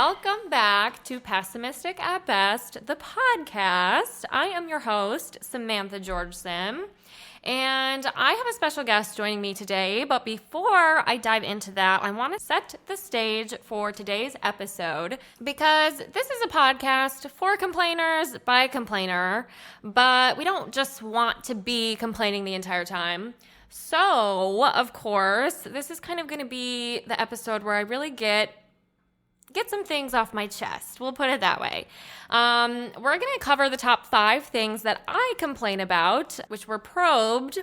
Welcome back to Pessimistic at Best, the podcast. I am your host, Samantha George Sim, and I have a special guest joining me today. But before I dive into that, I want to set the stage for today's episode because this is a podcast for complainers by a complainer, but we don't just want to be complaining the entire time. So, of course, this is kind of going to be the episode where I really get some things off my chest. We'll put it that way. We're going to cover the top 5 things that I complain about, which were probed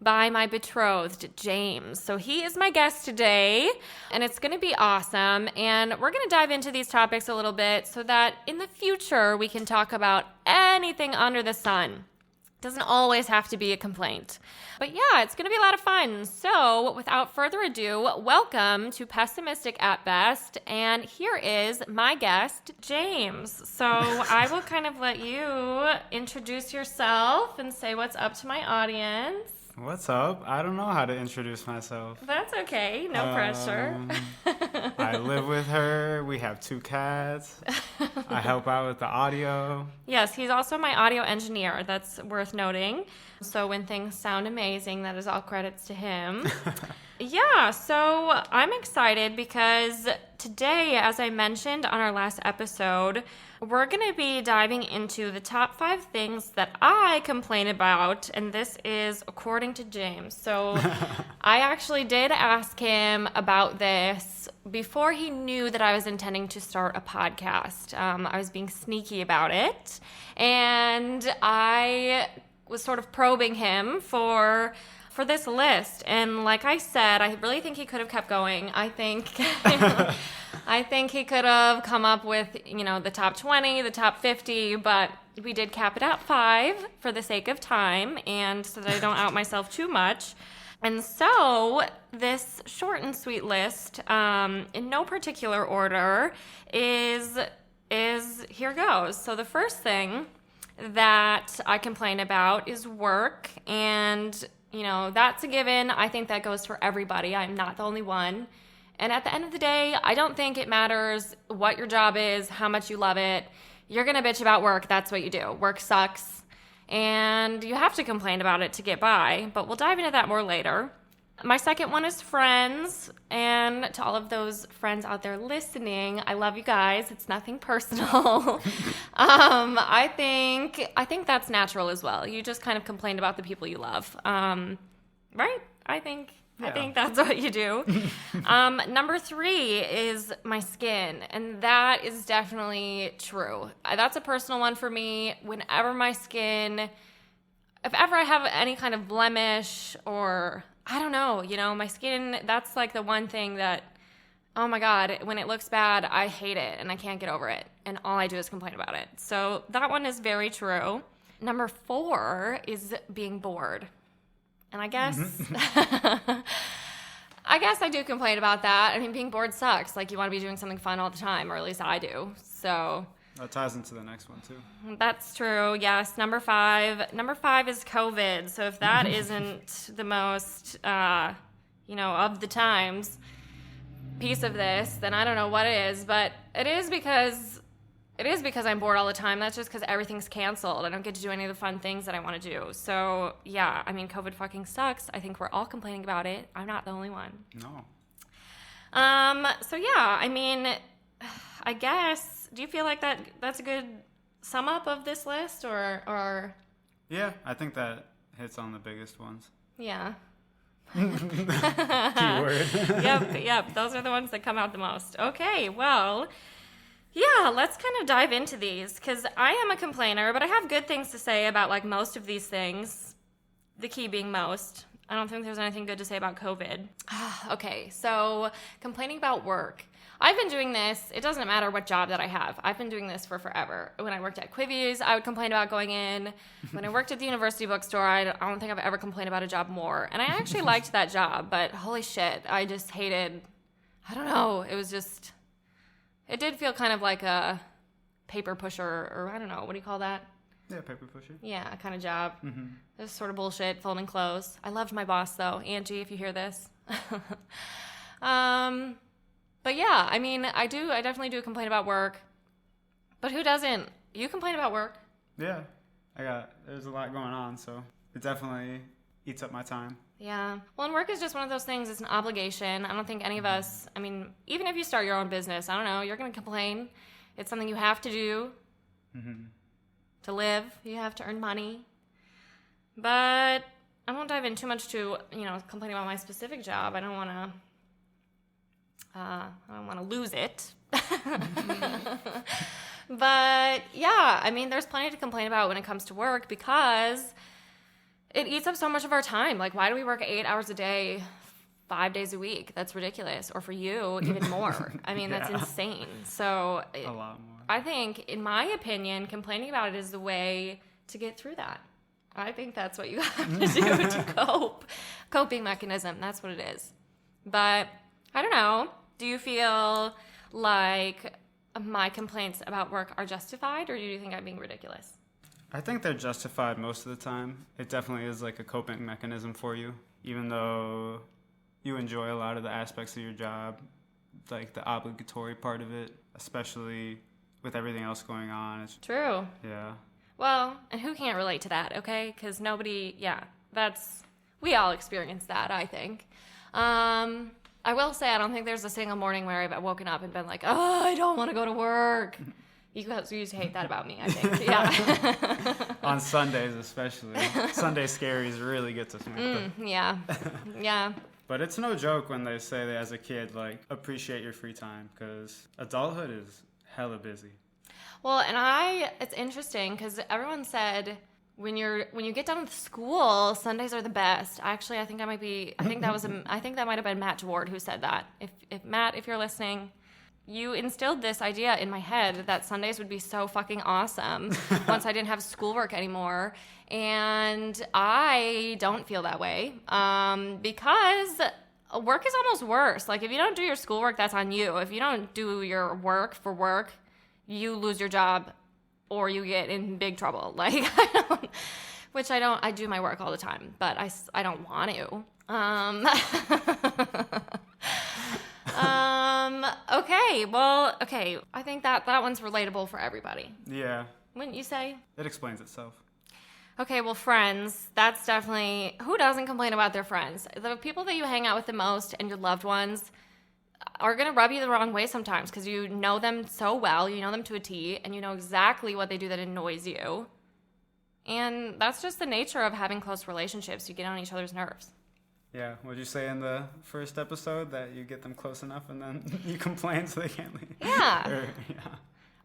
by my betrothed, James. So he is my guest today, and it's going to be awesome. And we're going to dive into these topics a little bit so that in the future we can talk about anything under the sun. Doesn't always have to be a complaint. But yeah, it's going to be a lot of fun. So without further ado, welcome to Pessimistic at Best. And here is my guest, James. So I will kind of let you introduce yourself and say what's up to my audience. What's up? I don't know how to introduce myself. That's okay. No pressure. I live with her. We have 2 cats. I help out with the audio. Yes, he's also my audio engineer. That's worth noting. So when things sound amazing, that is all credits to him. Yeah, so I'm excited because today, as I mentioned on our last episode, we're going to be diving into the top 5 things that I complain about, and this is according to James. So I actually did ask him about this before he knew that I was intending to start a podcast. I was being sneaky about it, and I was sort of probing him for this list. And like I said, I really think he could have kept going. I think he could have come up with, the top 20, the top 50, but we did cap it at 5 for the sake of time and so that I don't out myself too much. And so this short and sweet list, in no particular order, is here goes. So the first thing that I complain about is work, and that's a given. I think that goes for everybody. I'm not the only one. And at the end of the day, I don't think it matters what your job is, how much you love it. You're going to bitch about work. That's what you do. Work sucks. And you have to complain about it to get by. But we'll dive into that more later. My second one is friends. And to all of those friends out there listening, I love you guys. It's nothing personal. I think that's natural as well. You just kind of complain about the people you love. Right? I think that's what you do. Number 3 is my skin, and that is definitely true. That's a personal one for me. Whenever my skin, if ever I have any kind of blemish or I don't know, my skin, that's like the one thing that, oh my God, when it looks bad, I hate it and I can't get over it. And all I do is complain about it. So that one is very true. Number 4 is being bored. And I guess I do complain about that. I mean, being bored sucks. Like, you want to be doing something fun all the time, or at least I do. So that ties into the next one, too. That's true. Yes. Number 5 is COVID. So if that isn't the most, of the times piece of this, then I don't know what is. But it is because I'm bored all the time. That's just because everything's canceled. I don't get to do any of the fun things that I want to do. So, yeah, I mean, COVID fucking sucks. I think we're all complaining about it. I'm not the only one. No. So, yeah, I mean, I guess, do you feel like that's a good sum up of this list or? Yeah, I think that hits on the biggest ones. Yeah. Keyword. Yep. Those are the ones that come out the most. Okay, well, yeah, let's kind of dive into these because I am a complainer, but I have good things to say about like most of these things, the key being most. I don't think there's anything good to say about COVID. Okay, so complaining about work. I've been doing this. It doesn't matter what job that I have. I've been doing this for forever. When I worked at Quivies, I would complain about going in. When I worked at the university bookstore, I don't think I've ever complained about a job more. And I actually liked that job, but holy shit, I just hated, I don't know, it did feel kind of like a paper pusher, or I don't know, what do you call that? Yeah, paper pusher. Yeah, kind of job. Mm-hmm. It was sort of bullshit, folding clothes. I loved my boss, though. Angie, if you hear this. But yeah, I mean, I definitely do complain about work. But who doesn't? You complain about work? Yeah. There's a lot going on, so it definitely eats up my time. Yeah. Well, and work is just one of those things. It's an obligation. I don't think any of us, I mean, even if you start your own business, I don't know, you're going to complain. It's something you have to do to live. You have to earn money. But I won't dive in too much to, complaining about my specific job. I don't want to lose it. But yeah, I mean, there's plenty to complain about when it comes to work because it eats up so much of our time. Like, why do we work 8 hours a day, 5 days a week? That's ridiculous. Or for you, even more. I mean, that's insane. So a lot more. I think, in my opinion, complaining about it is the way to get through that. I think that's what you have to do to cope. Coping mechanism, that's what it is. But I don't know. Do you feel like my complaints about work are justified, or do you think I'm being ridiculous? I think they're justified most of the time. It definitely is like a coping mechanism for you, even though you enjoy a lot of the aspects of your job, like the obligatory part of it, especially with everything else going on. It's true. Yeah. Well, and who can't relate to that, okay? Because we all experience that, I think. I will say I don't think there's a single morning where I've woken up and been like, oh, I don't want to go to work. You used to hate that about me, I think. Yeah. On Sundays especially. Sunday scaries really get to me. Yeah. Yeah. But it's no joke when they say that as a kid, like, appreciate your free time, because adulthood is hella busy. Well, and it's interesting because everyone said when you get done with school, Sundays are the best. Actually, I think that might have been Matt Ward who said that. If Matt, if you're listening, you instilled this idea in my head that Sundays would be so fucking awesome once I didn't have schoolwork anymore. And I don't feel that way because work is almost worse. Like, if you don't do your schoolwork, that's on you. If you don't do your work for work, you lose your job or you get in big trouble. Like, I do my work all the time, but I don't want to. Okay. I think that one's relatable for everybody. Yeah. Wouldn't you say? It explains itself. Okay, well, friends, that's definitely... Who doesn't complain about their friends? The people that you hang out with the most and your loved ones are going to rub you the wrong way sometimes because you know them so well, you know them to a T, and you know exactly what they do that annoys you. And that's just the nature of having close relationships. You get on each other's nerves. Yeah, what'd you say in the first episode? That you get them close enough and then you complain so they can't leave? Yeah.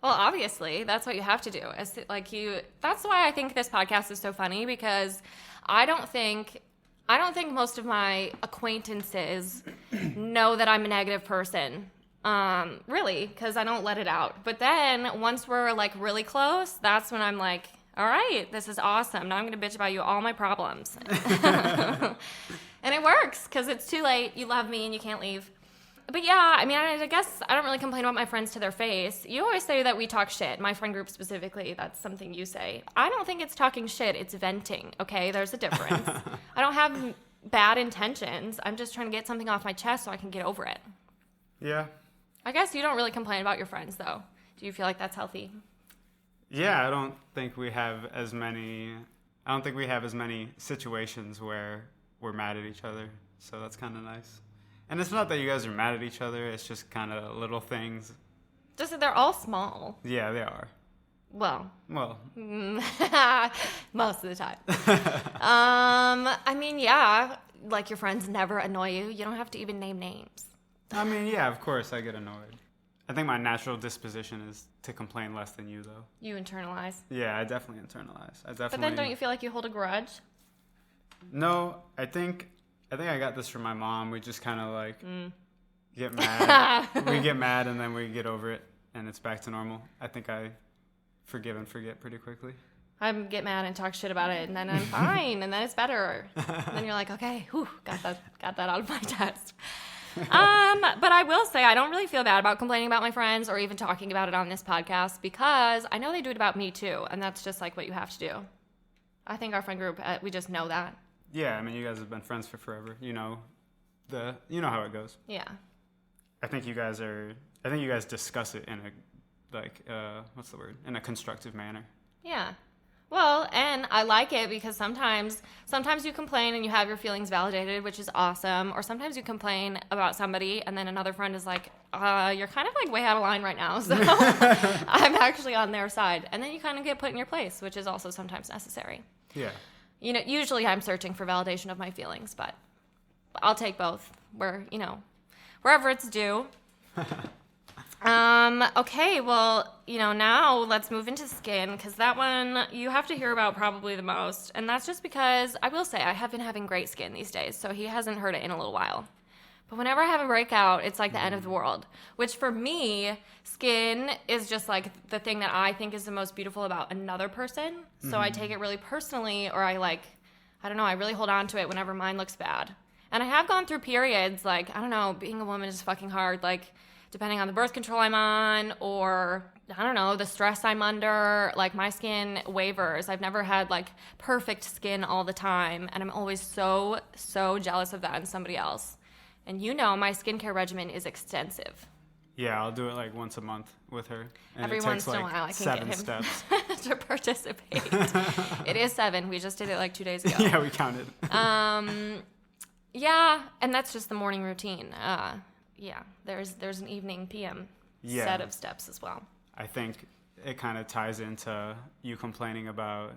Well, obviously, that's what you have to do. That's why I think this podcast is so funny, because I don't think most of my acquaintances know that I'm a negative person. Really, because I don't let it out. But then once we're like really close, that's when I'm like, all right, this is awesome. Now I'm going to bitch about you all my problems. And it works because it's too late. You love me and you can't leave. But yeah, I mean, I guess I don't really complain about my friends to their face. You always say that we talk shit. My friend group specifically, that's something you say. I don't think it's talking shit. It's venting, okay? There's a difference. I don't have bad intentions. I'm just trying to get something off my chest so I can get over it. Yeah. I guess you don't really complain about your friends, though. Do you feel like that's healthy? Yeah, I don't think we have as many situations where we're mad at each other. So that's kind of nice. And it's not that you guys are mad at each other. It's just kind of little things. Just that they're all small. Yeah, they are. Well. Most of the time. I mean, yeah, like your friends never annoy you. You don't have to even name names. I mean, yeah, of course I get annoyed. I think my natural disposition is to complain less than you, though. You internalize. Yeah, I definitely internalize. But then don't you feel like you hold a grudge? No, I think I got this from my mom. We just kind of like get mad. We get mad and then we get over it and it's back to normal. I think I forgive and forget pretty quickly. I get mad and talk shit about it and then I'm fine and then it's better. And then you're like, okay, got that out of my chest. But I will say I don't really feel bad about complaining about my friends or even talking about it on this podcast because I know they do it about me too, and that's just like what you have to do. I think our friend group, we just know that. Yeah, I mean, you guys have been friends for forever. You know how it goes. Yeah. I think you guys discuss it in what's the word? In a constructive manner. Yeah. Well, and I like it because sometimes you complain and you have your feelings validated, which is awesome. Or sometimes you complain about somebody and then another friend is like, you're kind of like way out of line right now. So I'm actually on their side. And then you kind of get put in your place, which is also sometimes necessary. Yeah. Usually I'm searching for validation of my feelings, but I'll take both wherever it's due. Okay, well, now let's move into skin, because that one you have to hear about probably the most, and that's just because I will say I have been having great skin these days, so he hasn't heard it in a little while. But whenever I have a breakout, it's like the end of the world, which for me, skin is just like the thing that I think is the most beautiful about another person, so I take it really personally, or I really hold on to it whenever mine looks bad. And I have gone through periods, like, I don't know, being a woman is fucking hard, like, depending on the birth control I'm on, or, I don't know, the stress I'm under, like, my skin wavers. I've never had, like, perfect skin all the time, and I'm always so, so jealous of that in somebody else. And my skincare regimen is extensive. Yeah, I'll do it, like, once a month with her. And every it once takes, in a like, while, I can 7 get him steps. to participate. It is 7. We just did it, like, 2 days ago. Yeah, we counted. Yeah, and that's just the morning routine. Yeah, there's an evening PM set of steps as well. I think it kind of ties into you complaining about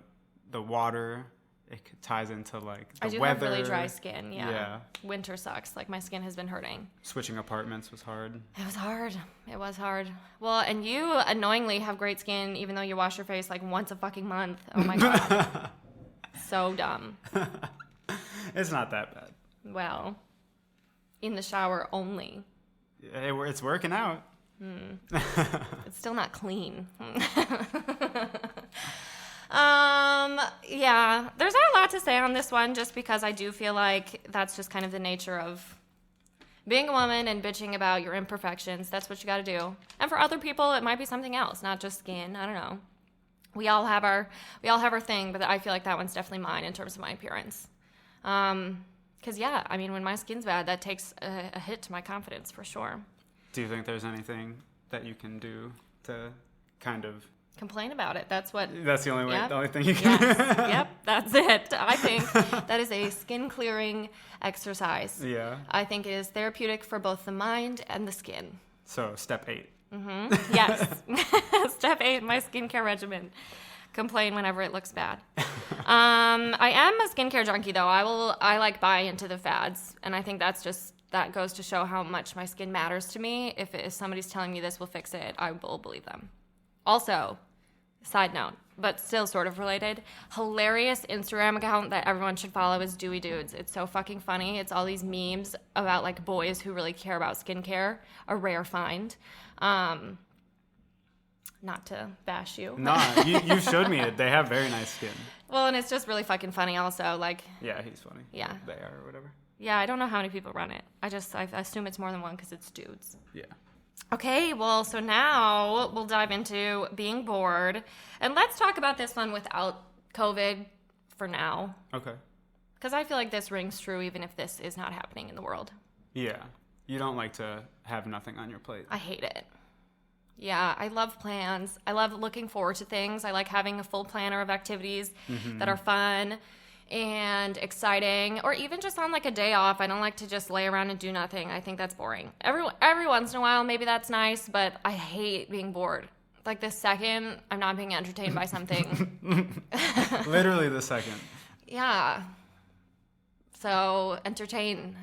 the water. It ties into like the I do weather. have really dry skin. Yeah. Winter sucks. Like my skin has been hurting. Switching apartments was hard. It was hard. Well, and you annoyingly have great skin even though you wash your face like once a fucking month. Oh my god. So dumb. It's not that bad. Well, in the shower only. It's working out. It's still not clean. Yeah, there's not a lot to say on this one just because I do feel like that's just kind of the nature of being a woman and bitching about your imperfections. That's what you got to do. And for other people, it might be something else, not just skin. I don't know. We all have our thing, but I feel like that one's definitely mine in terms of my appearance. Because, yeah, I mean, when my skin's bad, that takes a hit to my confidence for sure. Do you think there's anything that you can do to kind of... complain about it? That's the only way. Yep. The only thing you can... Yes. Yep, that's it. I think that is a skin-clearing exercise. Yeah. I think it is therapeutic for both the mind and the skin. So, step 8. Mm-hmm. Yes. Step 8, my skincare regimen. Complain whenever it looks bad. I am a skincare junkie though. I like buy into the fads, and I think that goes to show how much my skin matters to me. If somebody's telling me this will fix it, I will believe them. Also, side note, but still sort of related, hilarious Instagram account that everyone should follow is Dewy Dudes. It's so fucking funny. It's all these memes about like boys who really care about skincare, a rare find. Not to bash you. Nah, you showed me it. They have very nice skin. Well, and it's just really fucking funny also. Like, yeah, he's funny. Yeah. They are or whatever. Yeah, I don't know how many people run it. I assume it's more than one because it's dudes. Yeah. Okay, well, so now we'll dive into being bored. And let's talk about this one without COVID for now. Okay. Because I feel like this rings true even if this is not happening in the world. Yeah. You don't like to have nothing on your plate. I hate it. Yeah, I love plans. I love looking forward to things. I like having a full planner of activities that are fun and exciting, or even just on like a day off. I don't like to just lay around and do nothing. I think that's boring. Every once in a while, maybe that's nice, but I hate being bored. Like the second I'm not being entertained by something. Literally the second. Yeah. So entertain,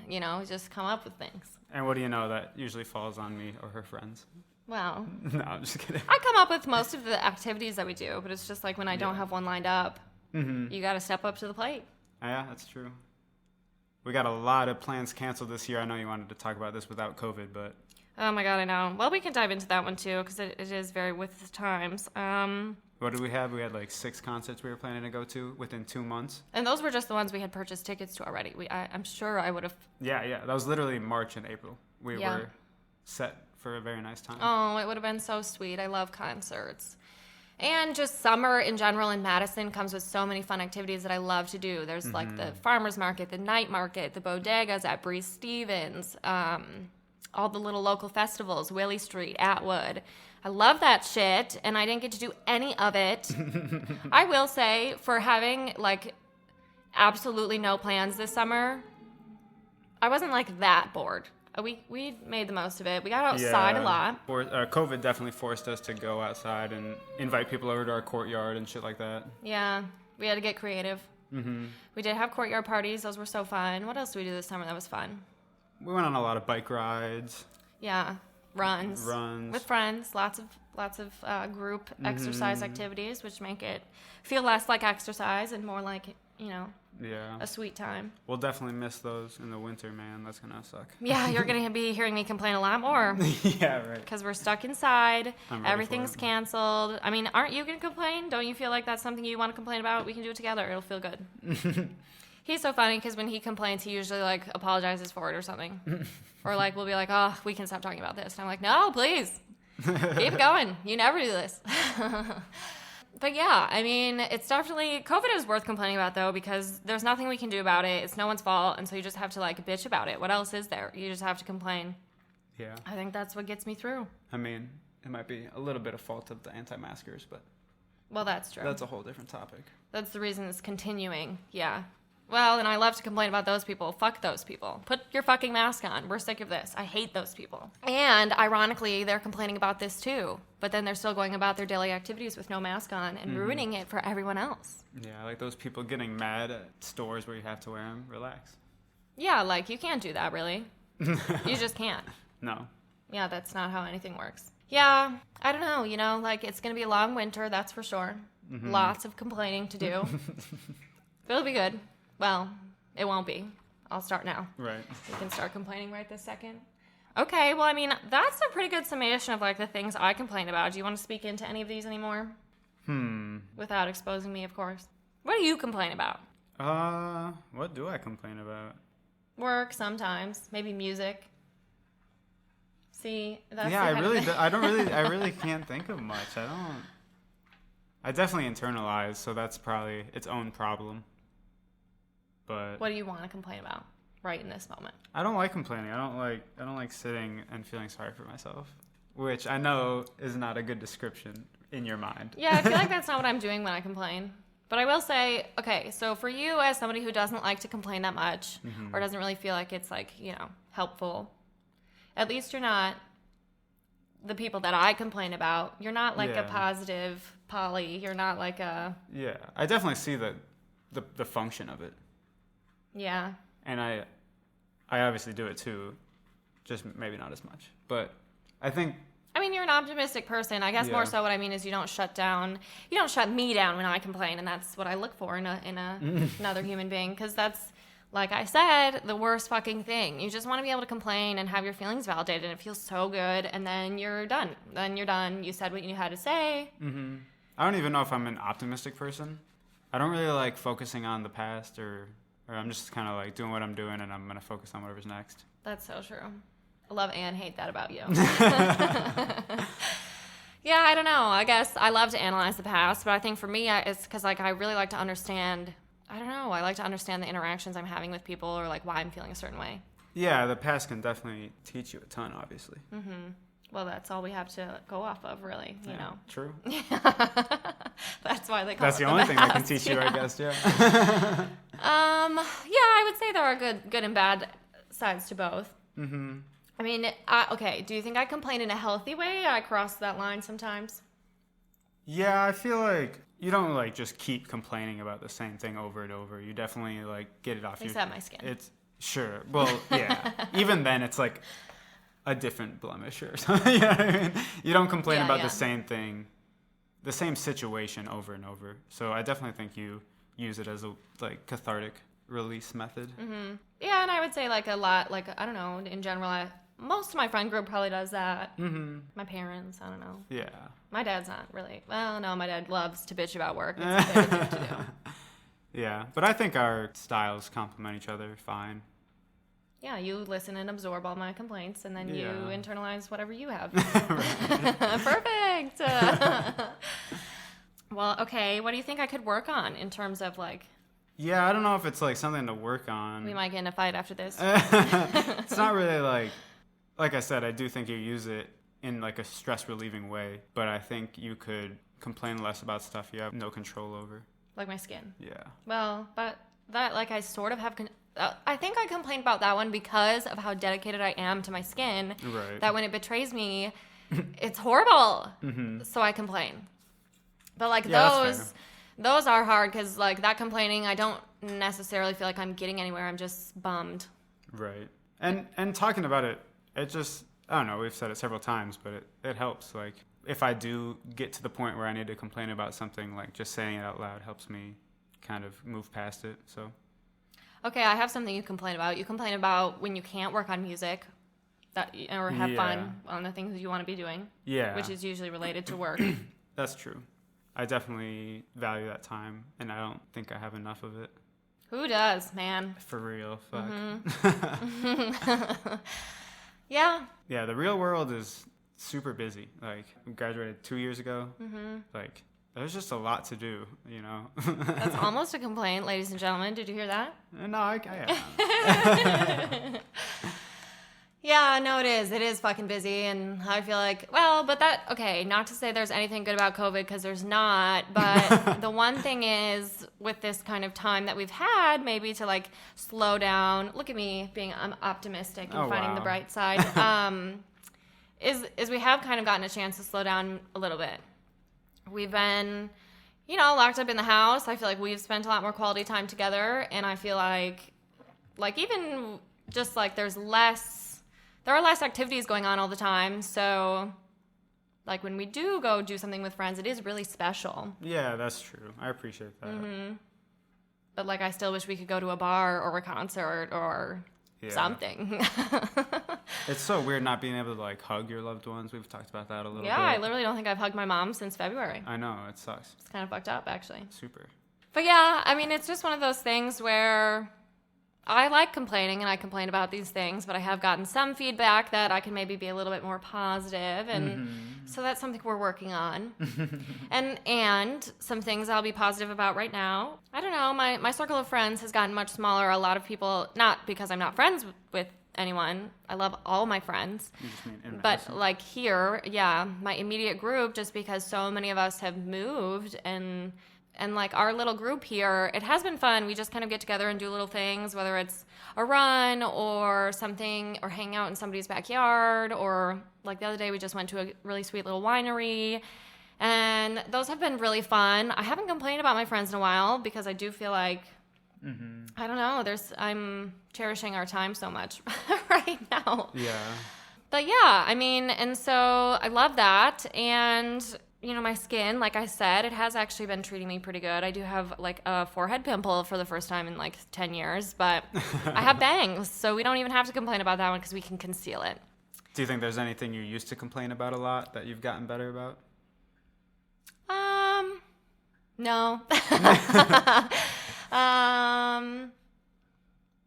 just come up with things. And what do you know? That usually falls on me or her friends. Well, no, I'm just kidding. I come up with most of the activities that we do, but it's just like when I don't have one lined up, you got to step up to the plate. Yeah, that's true. We got a lot of plans canceled this year. I know you wanted to talk about this without COVID, but... Oh my god, I know. Well, we can dive into that one too, because it is very with the times. What did we have? We had like 6 concerts we were planning to go to within 2 months. And those were just the ones we had purchased tickets to already. I'm sure I would have... Yeah. That was literally March and April. We were set for a very nice time. Oh, it would have been so sweet. I love concerts. And just summer in general in Madison comes with so many fun activities that I love to do. There's like the farmer's market, the night market, the bodegas at Bree Stevens. all the little local festivals, Willie Street, Atwood. I love that shit, and I didn't get to do any of it. I will say, for having, like, absolutely no plans this summer, I wasn't, like, that bored. We made the most of it. We got outside a lot. COVID definitely forced us to go outside and invite people over to our courtyard and shit like that. Yeah, we had to get creative. Mm-hmm. We did have courtyard parties. Those were so fun. What else did we do this summer that was fun? We went on a lot of bike rides. Yeah, runs with friends. Lots of group exercise activities, which make it feel less like exercise and more like, you know, a sweet time. We'll definitely miss those in the winter, man. That's gonna suck. Yeah, you're gonna be hearing me complain a lot more. Yeah, right. Because we're stuck inside. I'm ready Everything's for it. Canceled. I mean, aren't you gonna complain? Don't you feel like that's something you want to complain about? We can do it together. It'll feel good. He's so funny because when he complains, he usually like apologizes for it or something. Or like we'll be like, oh, we can stop talking about this. And I'm like, no, please. Keep it going. You never do this. But yeah, I mean, it's definitely, COVID is worth complaining about though, because there's nothing we can do about it. It's no one's fault. And so you just have to like bitch about it. What else is there? You just have to complain. Yeah. I think that's what gets me through. I mean, it might be a little bit of fault of the anti-maskers, but Well, that's true. that's a whole different topic. That's the reason it's continuing. Yeah. Well, and I love to complain about those people. Fuck those people. Put your fucking mask on. We're sick of this. I hate those people. And ironically, they're complaining about this too. But then they're still going about their daily activities with no mask on and ruining it for everyone else. Yeah, like those people getting mad at stores where you have to wear them. Relax. Yeah, like you can't do that really. You just can't. No. Yeah, that's not how anything works. Yeah, I don't know. You know, like it's going to be a long winter, that's for sure. Lots of complaining to do. But it'll be good. Well, it won't be. I'll start now. Right. You can start complaining right this second. Okay, well, I mean, that's a pretty good summation of, like, the things I complain about. Do you want to speak into any of these anymore? Without exposing me, of course. What do you complain about? What do I complain about? Work, sometimes. Maybe music. See, that's Yeah, the kind of I really can't think of much. I definitely internalize, so that's probably its own problem. But What do you want to complain about right in this moment? I don't like complaining. I don't like sitting and feeling sorry for myself, which I know is not a good description in your mind. Yeah, I feel like that's not what I'm doing when I complain. But I will say, okay, so for you as somebody who doesn't like to complain that much or doesn't really feel like it's like, you know, helpful, at least you're not the people that I complain about. You're not like a positive Polly. You're not like a... Yeah, I definitely see the function of it. Yeah. And I obviously do it too, just maybe not as much. But I think... I mean, you're an optimistic person. I guess more so what I mean is you don't shut me down when I complain, and that's what I look for in another human being, because that's, like I said, the worst fucking thing. You just want to be able to complain and have your feelings validated, and it feels so good, and then you're done. You said what you had to say. I don't even know if I'm an optimistic person. I don't really like focusing on the past, or I'm just kind of like doing what I'm doing, and I'm going to focus on whatever's next. That's so true. I love and hate that about you. Yeah, I don't know. I guess I love to analyze the past, but I think for me, it's because like I really like to understand. I don't know. I like to understand the interactions I'm having with people, or like why I'm feeling a certain way. Yeah, the past can definitely teach you a ton, obviously. Well, that's all we have to go off of, really. You know. True. That's why they call That's it the only thing that can past. teach you, I guess. Yeah. Yeah, I would say there are good and bad sides to both. I mean, okay, do you think I complain in a healthy way? I cross that line sometimes. Yeah, I feel like you don't like just keep complaining about the same thing over and over. You definitely like get it off your... Except my skin. It's sure. Well, yeah. Even then, it's like a different blemish or something. You know what I mean? You don't complain about the same thing, the same situation over and over. So I definitely think you use it as a like cathartic release method. Yeah, and I would say like a lot, like I don't know, in general, most of my friend group probably does that. My parents, I don't know. Yeah. My dad's not really. Well, no, my dad loves to bitch about work. It's a favorite thing to do. Yeah, but I think our styles complement each other fine. Yeah, you listen and absorb all my complaints, and then you internalize whatever you have. Perfect. Well, okay, what do you think I could work on in terms of like... Yeah, I don't know if it's like something to work on. We might get in a fight after this. It's not really like like I said, I do think you use it in like a stress relieving way, but I think you could complain less about stuff you have no control over. Like my skin. Yeah. Well, but that, like, I sort of have... I think I complained about that one because of how dedicated I am to my skin. Right. That when it betrays me, it's horrible. So I complain. But, like, those are hard because, like, that complaining, I don't necessarily feel like I'm getting anywhere. I'm just bummed. Right. And talking about it, it just, I don't know, we've said it several times, but it helps. Like, if I do get to the point where I need to complain about something, like, just saying it out loud helps me kind of move past it, so. Okay, I have something you complain about. You complain about when you can't work on music or have fun on the things you want to be doing. Yeah. Which is usually related to work. That's true. I definitely value that time, and I don't think I have enough of it. Who does, man? For real, fuck. Yeah. Yeah, the real world is super busy. Like, we graduated 2 years ago. Like, there's just a lot to do, you know? That's almost a complaint, ladies and gentlemen. Did you hear that? No, I Yeah, no, it is. It is fucking busy, and I feel like, well, but that, okay, not to say there's anything good about COVID, because there's not, but the one thing is, with this kind of time that we've had, maybe to, like, slow down, look at me being optimistic and finding the bright side, is we have kind of gotten a chance to slow down a little bit. We've been, locked up in the house. I feel like we've spent a lot more quality time together, and I feel like even just, like, there are less activities going on all the time, so, like, when we do go do something with friends, it is really special. Yeah, that's true. I appreciate that. But, like, I still wish we could go to a bar or a concert or something. It's so weird not being able to, like, hug your loved ones. We've talked about that a little bit. Yeah, I literally don't think I've hugged my mom since February. I know, it sucks. It's kind of fucked up, actually. Super. But, yeah, I mean, it's just one of those things where I like complaining, and I complain about these things, but I have gotten some feedback that I can maybe be a little bit more positive, and so that's something we're working on. and some things I'll be positive about right now. I don't know, my circle of friends has gotten much smaller. A lot of people, not because I'm not friends with anyone. I love all my friends. You just mean in but, Madison. like, here, my immediate group, just because so many of us have moved, and like, our little group here, it has been fun. We just kind of get together and do little things, whether it's a run or something, or hang out in somebody's backyard, or, like, the other day we just went to a really sweet little winery, and those have been really fun. I haven't complained about my friends in a while because I do feel like, I don't know, I'm cherishing our time so much right now. Yeah. But yeah, I mean, and so I love that, and my skin, like I said, it has actually been treating me pretty good. I do have, like, a forehead pimple for the first time in, like, 10 years, but I have bangs, so we don't even have to complain about that one because we can conceal it. Do you think there's anything you used to complain about a lot that you've gotten better about? No.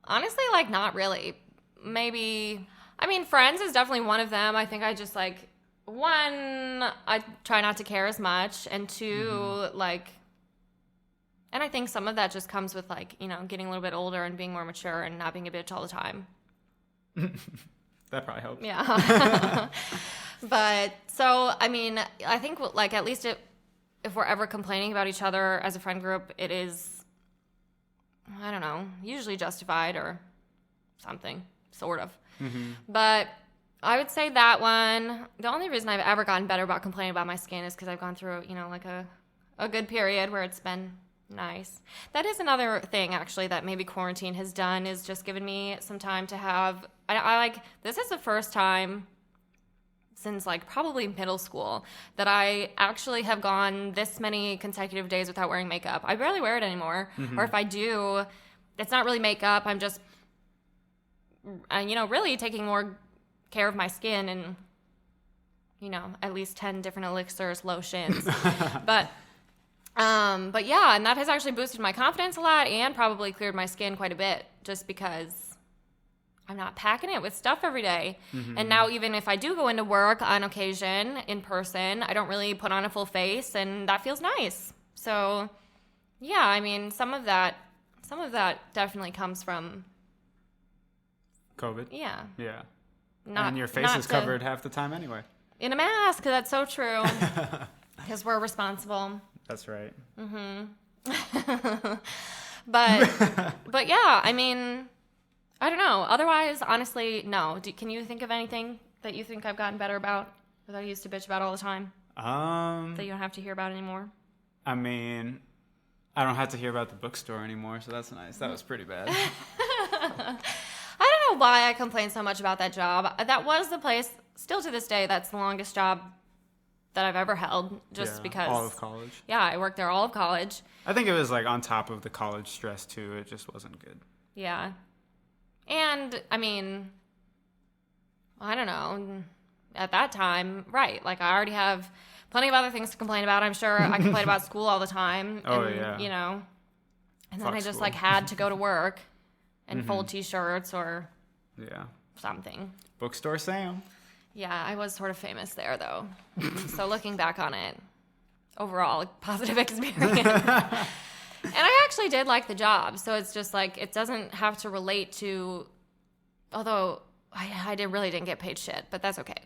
Honestly, like, not really. Maybe, I mean, friends is definitely one of them. I think I just, like, one, I try not to care as much, and two, like, and I think some of that just comes with, like, getting a little bit older and being more mature and not being a bitch all the time. That probably helps. Yeah. But, so, I mean, I think, like, at least if we're ever complaining about each other as a friend group, it is, I don't know, usually justified or something, sort of. But I would say that one, the only reason I've ever gotten better about complaining about my skin is because I've gone through, like, a good period where it's been nice. That is another thing, actually, that maybe quarantine has done, is just given me some time to have, I like, this is the first time since, like, probably middle school that I actually have gone this many consecutive days without wearing makeup. I barely wear it anymore. Or if I do, it's not really makeup. I'm just, really taking more care of my skin and, at least 10 different elixirs, lotions. But yeah, and that has actually boosted my confidence a lot and probably cleared my skin quite a bit, just because I'm not packing it with stuff every day. And now, even if I do go into work on occasion in person, I don't really put on a full face, and that feels nice. So yeah, I mean, some of that definitely comes from COVID? Yeah. Yeah. And your face is covered half the time anyway. In a mask. That's so true. Because we're responsible. That's right. But yeah, I mean, I don't know. Otherwise, honestly, no. Can you think of anything that you think I've gotten better about, or that I used to bitch about all the time, that you don't have to hear about anymore? I mean, I don't have to hear about the bookstore anymore, so that's nice. That was pretty bad. I don't know why I complain so much about that job. That was the place, still to this day, that's the longest job that I've ever held, just because. All of college. Yeah, I worked there all of college. I think it was like on top of the college stress too. It just wasn't good. Yeah. And, I mean, I don't know. At that time, right, like I already have plenty of other things to complain about. I'm sure I complain about school all the time. Oh, and, yeah. You know, and Fuck then I just school. like had to go to work and fold t-shirts or Yeah. something. Bookstore Sam. Yeah, I was sort of famous there though. So looking back on it, overall, positive experience. And I actually did like the job. So it's just like, it doesn't have to relate to, although I really didn't get paid shit, but that's okay.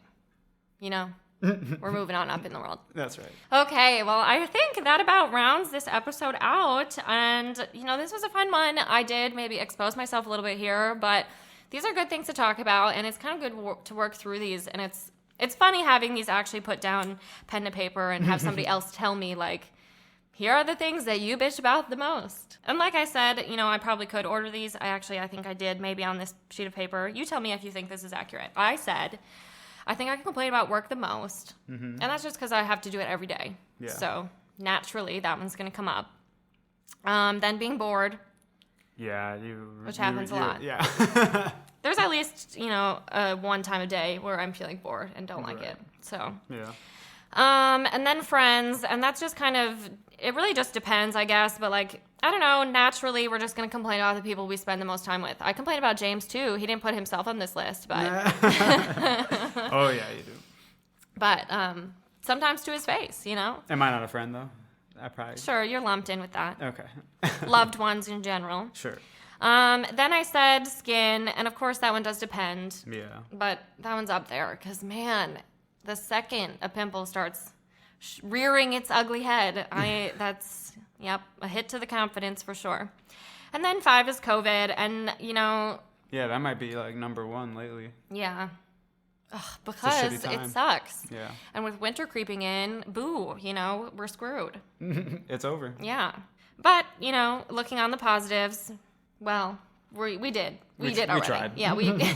You know, we're moving on up in the world. That's right. Okay, well, I think that about rounds this episode out. And, you know, this was a fun one. I did maybe expose myself a little bit here, but these are good things to talk about. And it's kind of good to work through these. And it's funny having these actually put down pen to paper and have somebody else tell me, like, here are the things that you bitch about the most. And like I said, you know, I probably could order these. I think I did maybe on this sheet of paper. You tell me if you think this is accurate. I said, I think I can complain about work the most. And that's just because I have to do it every day. Yeah. So naturally, that one's going to come up. Then being bored. Yeah. Which happens a lot. Yeah. There's at least, you know, one time a day where I'm feeling bored and don't like it. So. Yeah. And then friends, and that's just kind of, it really just depends, I guess, but like, I don't know, naturally, we're just going to complain about the people we spend the most time with. I complain about James, too. He didn't put himself on this list, but... Oh, yeah, you do. But sometimes to his face, you know? Am I not a friend, though? I probably... Sure, you're lumped in with that. Okay. Loved ones in general. Sure. Then I said skin, and of course that one does depend. Yeah. But that one's up there, because, man, the second a pimple starts rearing its ugly head, that's... Yep, a hit to the confidence for sure. And then 5 is COVID, and, you know... Yeah, that might be, like, number 1 lately. Yeah. Ugh, because it sucks. Yeah. And with winter creeping in, boo, you know, we're screwed. It's over. Yeah. But, you know, looking on the positives, well, we did. We did already. We tried. Yeah, we did.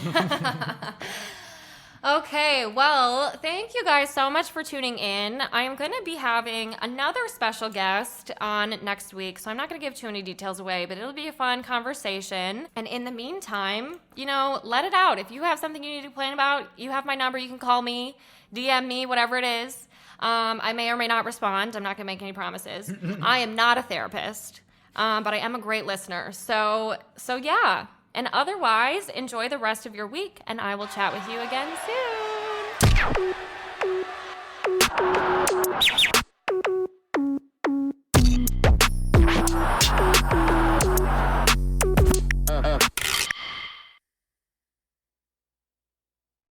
Okay, well, thank you guys so much for tuning in. I am going to be having another special guest on next week, so I'm not going to give too many details away, but it'll be a fun conversation. And in the meantime, you know, let it out. If you have something you need to complain about, you have my number. You can call me, DM me, whatever it is. I may or may not respond. I'm not going to make any promises. I am not a therapist, but I am a great listener. So yeah. And otherwise, enjoy the rest of your week, and I will chat with you again soon.